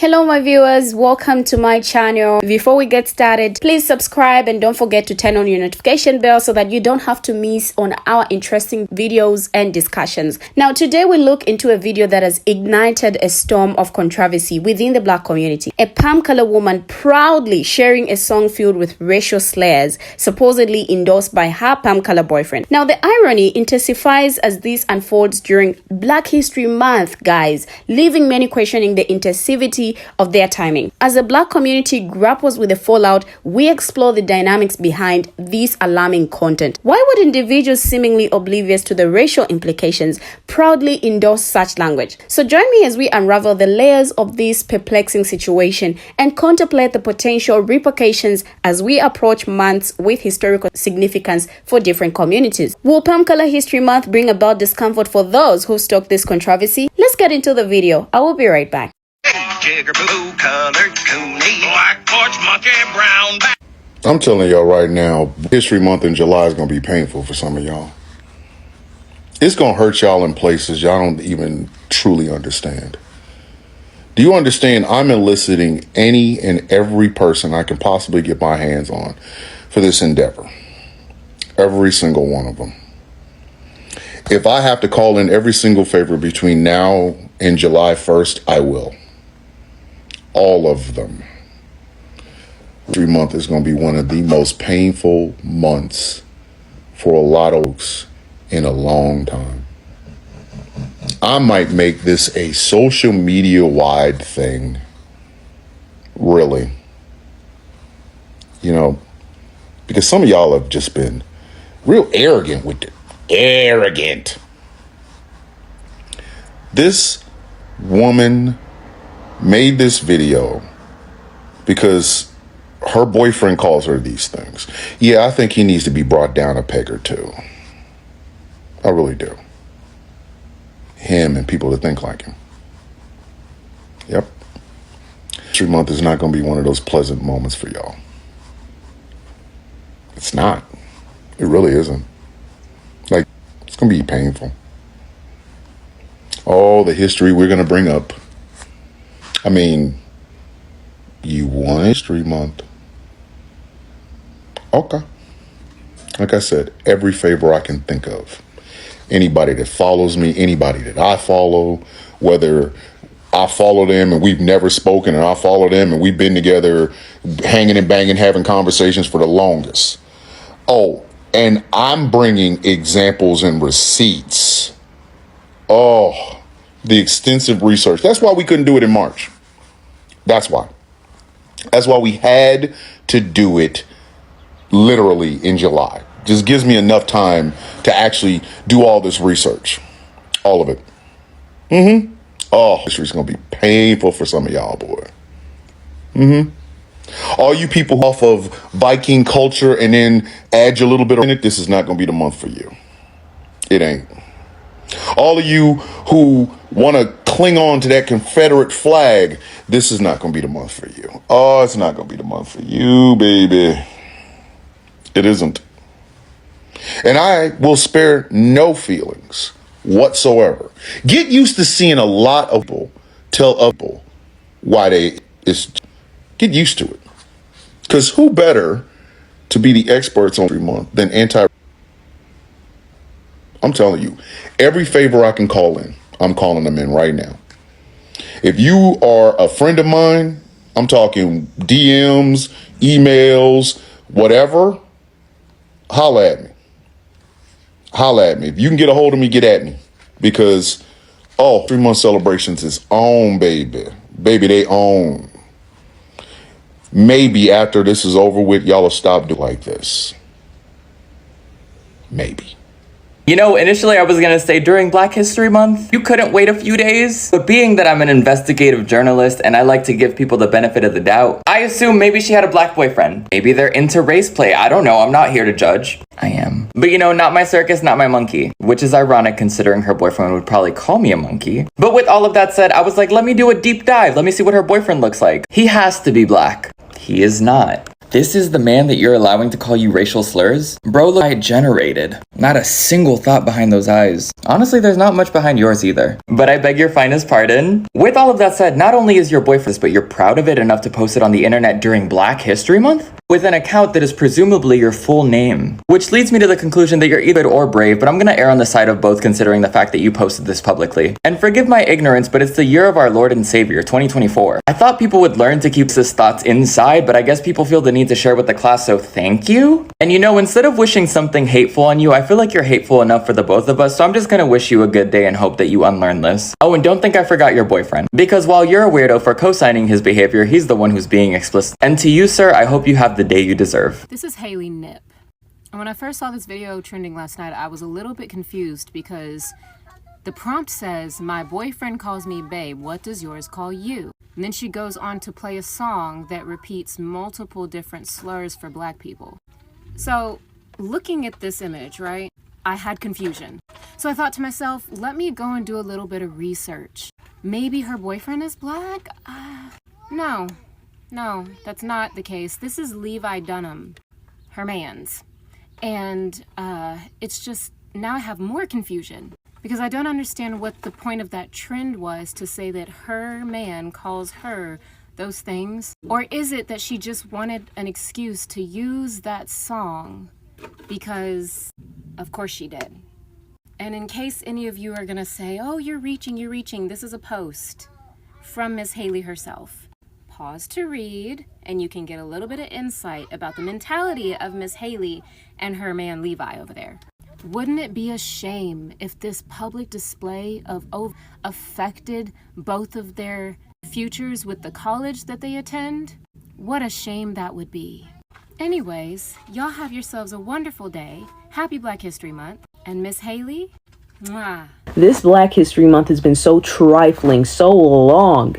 Hello my viewers, welcome to my channel. Before we get started, please subscribe and don't forget to turn on your notification bell so that you don't have to miss on our interesting videos and discussions. Now today we look into a video that has ignited a storm of controversy within the Black community. A palm color woman proudly sharing a song filled with racial slurs, supposedly endorsed by her palm color boyfriend. Now the irony intensifies as this unfolds during Black History Month, guys, leaving many questioning the intensivity of their timing. As the Black community grapples with the fallout, we explore the dynamics behind this alarming content. Why would individuals seemingly oblivious to the racial implications proudly endorse such language? So join me as we unravel the layers of this perplexing situation and contemplate the potential repercussions as we approach months with historical significance for different communities. Will Palm Color History Month bring about discomfort for those who stoked this controversy? Let's get into the video. I will be right back. I'm telling y'all right now, History Month in July is going to be painful for some of y'all. It's going to hurt y'all in places y'all don't even truly understand. Do you understand? I'm eliciting any and every person I can possibly get my hands on for this endeavor. Every single one of them. If I have to call in every single favor between now and July 1st, I will. All of them. History Month is going to be one of the most painful months for a lot of folks in a long time. I might make this a social media wide thing. Really. You know, because some of y'all have just been real arrogant with it. Arrogant. This woman made this video because her boyfriend calls her these things. Yeah, I think he needs to be brought down a peg or two. I really do. Him and people that think like him. Yep. History Month is not going to be one of those pleasant moments for y'all. It's not. It really isn't. Like, it's going to be painful. All the history we're going to bring up. I mean, you want History Month. Okay. Like I said, every favor I can think of. Anybody that follows me, anybody that I follow, whether I follow them and we've never spoken and I follow them and we've been together hanging and banging, having conversations for the longest. Oh, and I'm bringing examples and receipts. Oh, the extensive research. That's why we couldn't do it in March. That's why. That's why we had to do it literally in July. Just gives me enough time to actually do all this research. All of it. Oh, history's going to be painful for some of y'all, boy. All you people off of Viking culture and then add your little bit in it, this is not going to be the month for you. It ain't. All of you who want to cling on to that Confederate flag, this is not going to be the month for you. Oh, it's not going to be the month for you, baby. It isn't. And I will spare no feelings whatsoever. Get used to seeing a lot of people tell other people why they is. Get used to it. Because who better to be the experts on History Month than I'm telling you, every favor I can call in, I'm calling them in right now. If you are a friend of mine, I'm talking DMs, emails, whatever, holla at me. Holla at me. If you can get a hold of me, get at me. Because, 3-month celebrations is on, baby. Baby, they own. Maybe after this is over with, y'all will stop doing like this. Maybe. You know, initially I was going to say during Black History Month, you couldn't wait a few days. But being that I'm an investigative journalist and I like to give people the benefit of the doubt, I assume maybe she had a black boyfriend. Maybe they're into race play. I don't know. I'm not here to judge. I am. But you know, not my circus, not my monkey. Which is ironic considering her boyfriend would probably call me a monkey. But with all of that said, I was like, let me do a deep dive. Let me see what her boyfriend looks like. He has to be black. He is not. This is the man that you're allowing to call you racial slurs? Bro, look generated. Not a single thought behind those eyes. Honestly, there's not much behind yours either. But I beg your finest pardon. With all of that said, not only is your boyfriend, but you're proud of it enough to post it on the internet during Black History Month? With an account that is presumably your full name. Which leads me to the conclusion that you're either or brave, but I'm gonna err on the side of both considering the fact that you posted this publicly. And forgive my ignorance, but it's the year of our Lord and Savior, 2024. I thought people would learn to keep his thoughts inside, but I guess people feel the need to share with the class, so thank you. And you know, instead of wishing something hateful on you, I feel like you're hateful enough for the both of us, so I'm just gonna wish you a good day and hope that you unlearn this. Oh, and don't think I forgot your boyfriend. Because while you're a weirdo for co-signing his behavior, he's the one who's being explicit. And to you, sir, I hope you have the day you deserve. This is Haley Nip. And when I first saw this video trending last night, I was a little bit confused because the prompt says, "My boyfriend calls me babe, what does yours call you?" And then she goes on to play a song that repeats multiple different slurs for Black people. So looking at this image, right, I had confusion. So I thought to myself, let me go and do a little bit of research. Maybe her boyfriend is Black? No, that's not the case. This is Levi Dunham, her man's. And it's just, now I have more confusion because I don't understand what the point of that trend was to say that her man calls her those things. Or is it that she just wanted an excuse to use that song because of course she did. And in case any of you are gonna say, oh, you're reaching, this is a post from Miss Haley herself. Pause to read, and you can get a little bit of insight about the mentality of Miss Haley and her man Levi over there. Wouldn't it be a shame if this public display of affected both of their futures with the college that they attend? What a shame that would be. Anyways, y'all have yourselves a wonderful day. Happy Black History Month. And Miss Haley, mwah. This Black History Month has been so trifling, so long.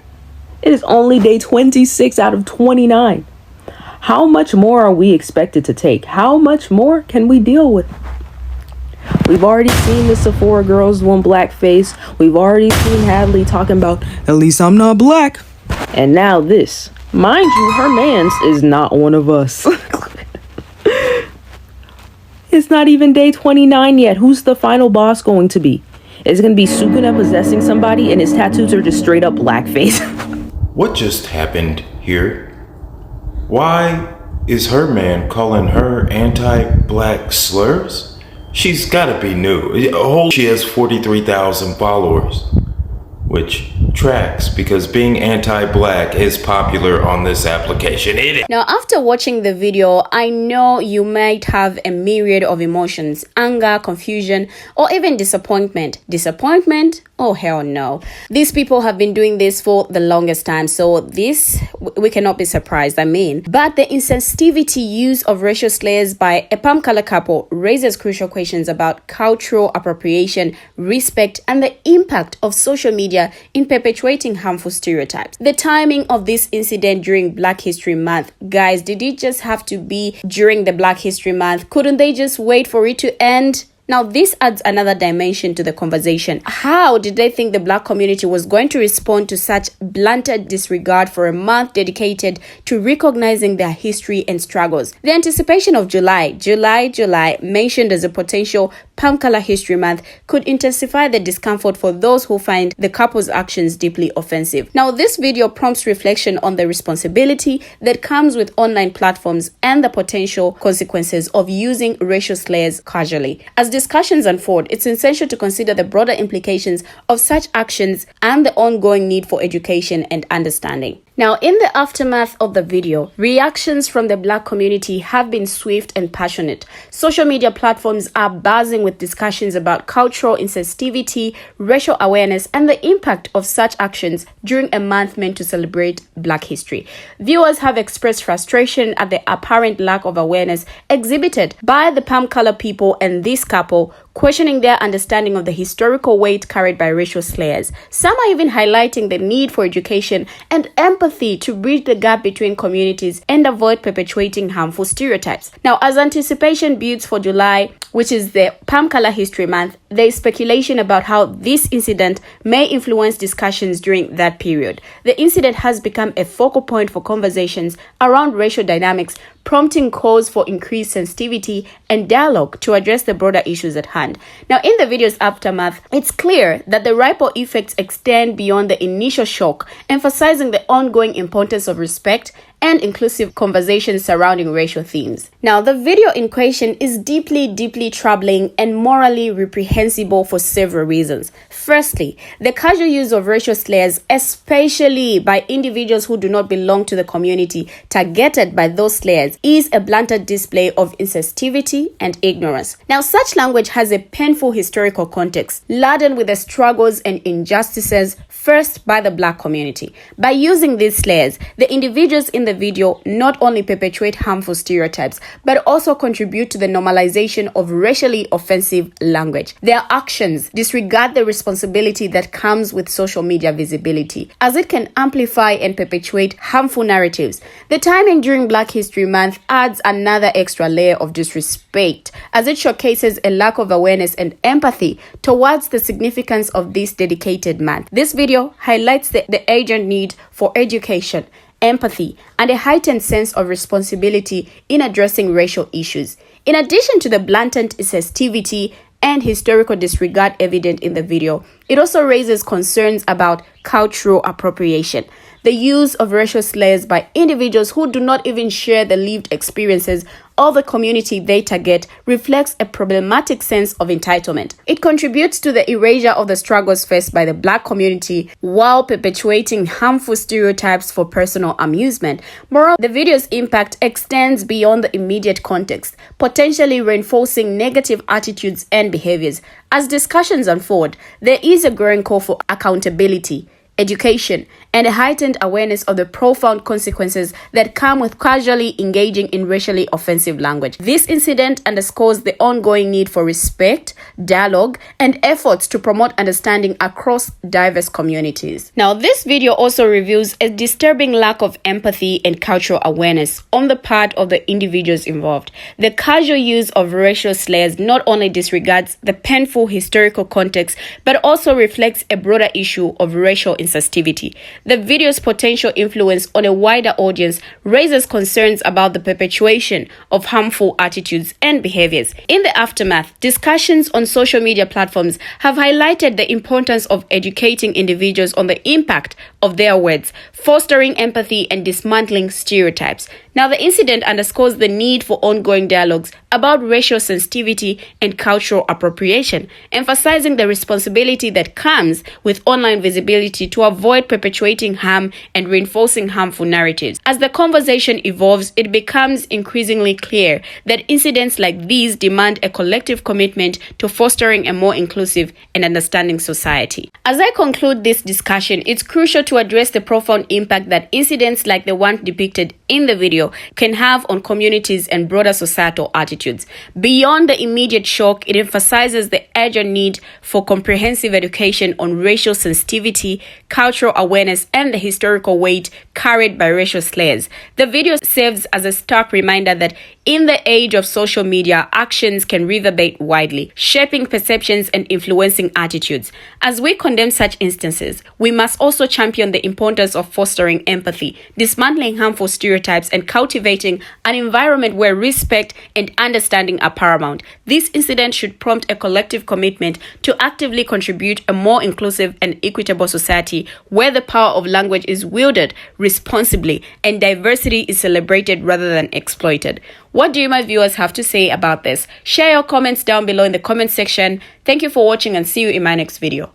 It is only day 26 out of 29. How much more are we expected to take? How much more can we deal with? We've already seen the Sephora girls doing blackface. We've already seen Hadley talking about, at least I'm not Black. And now this. Mind you, her man's is not one of us. It's not even day 29 yet. Who's the final boss going to be? Is it going to be Sukuna possessing somebody and his tattoos are just straight up blackface? What just happened here? Why is her man calling her anti-Black slurs? She's gotta be new. She has 43,000 followers, which tracks because being anti-Black is popular on this application. Now, after watching the video, I know you might have a myriad of emotions: anger, confusion, or even disappointment. Disappointment? Oh, hell no. These people have been doing this for the longest time, so we cannot be surprised, But the insensitivity use of racial slurs by a palm color couple raises crucial questions about cultural appropriation, respect, and the impact of social media in perpetuating harmful stereotypes. The timing of this incident during Black History Month. Guys, did it just have to be during the Black History Month? Couldn't they just wait for it to end? Now, this adds another dimension to the conversation. How did they think the Black community was going to respond to such blunted disregard for a month dedicated to recognizing their history and struggles? The anticipation of July, mentioned as a potential Palm Color History Month, could intensify the discomfort for those who find the couple's actions deeply offensive. Now, this video prompts reflection on the responsibility that comes with online platforms and the potential consequences of using racial slurs casually. As discussions unfold, it's essential to consider the broader implications of such actions and the ongoing need for education and understanding. Now, in the aftermath of the video, reactions from the Black community have been swift and passionate. Social media platforms are buzzing with discussions about cultural insensitivity, racial awareness, and the impact of such actions during a month meant to celebrate Black history. Viewers have expressed frustration at the apparent lack of awareness exhibited by the palm color people and this couple, questioning their understanding of the historical weight carried by racial slurs. Some are even highlighting the need for education and empathy to bridge the gap between communities and avoid perpetuating harmful stereotypes. Now, as anticipation builds for July, which is the Palm Color History Month, there is speculation about how this incident may influence discussions during that period. The incident has become a focal point for conversations around racial dynamics, prompting calls for increased sensitivity and dialogue to address the broader issues at hand. Now, in the video's aftermath, it's clear that the ripple effects extend beyond the initial shock, emphasizing the ongoing importance of respect and inclusive conversations surrounding racial themes. Now, the video in question is deeply troubling and morally reprehensible for several reasons. Firstly, the casual use of racial slurs, especially by individuals who do not belong to the community targeted by those slurs, is a blatant display of insensitivity and ignorance. Now, such language has a painful historical context, laden with the struggles and injustices first by the Black community. By using these slurs, the individuals in the video not only perpetuate harmful stereotypes, but also contribute to the normalization of racially offensive language. Their actions disregard the responsibility that comes with social media visibility, as it can amplify and perpetuate harmful narratives. The timing during Black History Month adds another extra layer of disrespect, as it showcases a lack of awareness and empathy towards the significance of this dedicated month. This video highlights the urgent need for education, empathy, and a heightened sense of responsibility in addressing racial issues. In addition to the blatant insensitivity and historical disregard evident in the video, it also raises concerns about cultural appropriation. The use of racial slurs by individuals who do not even share the lived experiences of the community they target reflects a problematic sense of entitlement. It contributes to the erasure of the struggles faced by the Black community while perpetuating harmful stereotypes for personal amusement. Moreover, the video's impact extends beyond the immediate context, potentially reinforcing negative attitudes and behaviors. As discussions unfold, there is a growing call for accountability, education, and a heightened awareness of the profound consequences that come with casually engaging in racially offensive language. This incident underscores the ongoing need for respect, dialogue, and efforts to promote understanding across diverse communities. Now, this video also reveals a disturbing lack of empathy and cultural awareness on the part of the individuals involved. The casual use of racial slurs not only disregards the painful historical context, but also reflects a broader issue of racial insensitivity. The video's potential influence on a wider audience raises concerns about the perpetuation of harmful attitudes and behaviors. In the aftermath, discussions on social media platforms have highlighted the importance of educating individuals on the impact of their words, fostering empathy and dismantling stereotypes. Now, the incident underscores the need for ongoing dialogues about racial sensitivity and cultural appropriation, emphasizing the responsibility that comes with online visibility to avoid perpetuating harm and reinforcing harmful narratives. As the conversation evolves, it becomes increasingly clear that incidents like these demand a collective commitment to fostering a more inclusive and understanding society. As I conclude this discussion, it's crucial to address the profound impact that incidents like the one depicted in the video can have on communities and broader societal attitudes. Beyond the immediate shock, it emphasizes the urgent need for comprehensive education on racial sensitivity, cultural awareness, and the historical weight carried by racial slurs. The video serves as a stark reminder that in the age of social media, actions can reverberate widely, shaping perceptions and influencing attitudes. As we condemn such instances, we must also champion the importance of fostering empathy, dismantling harmful stereotypes, and cultivating an environment where respect and understanding are paramount. This incident should prompt a collective commitment to actively contribute a more inclusive and equitable society where the power of language is wielded responsibly and diversity is celebrated rather than exploited. What do you, my viewers, have to say about this? Share your comments down below in the comment section. Thank you for watching and see you in my next video.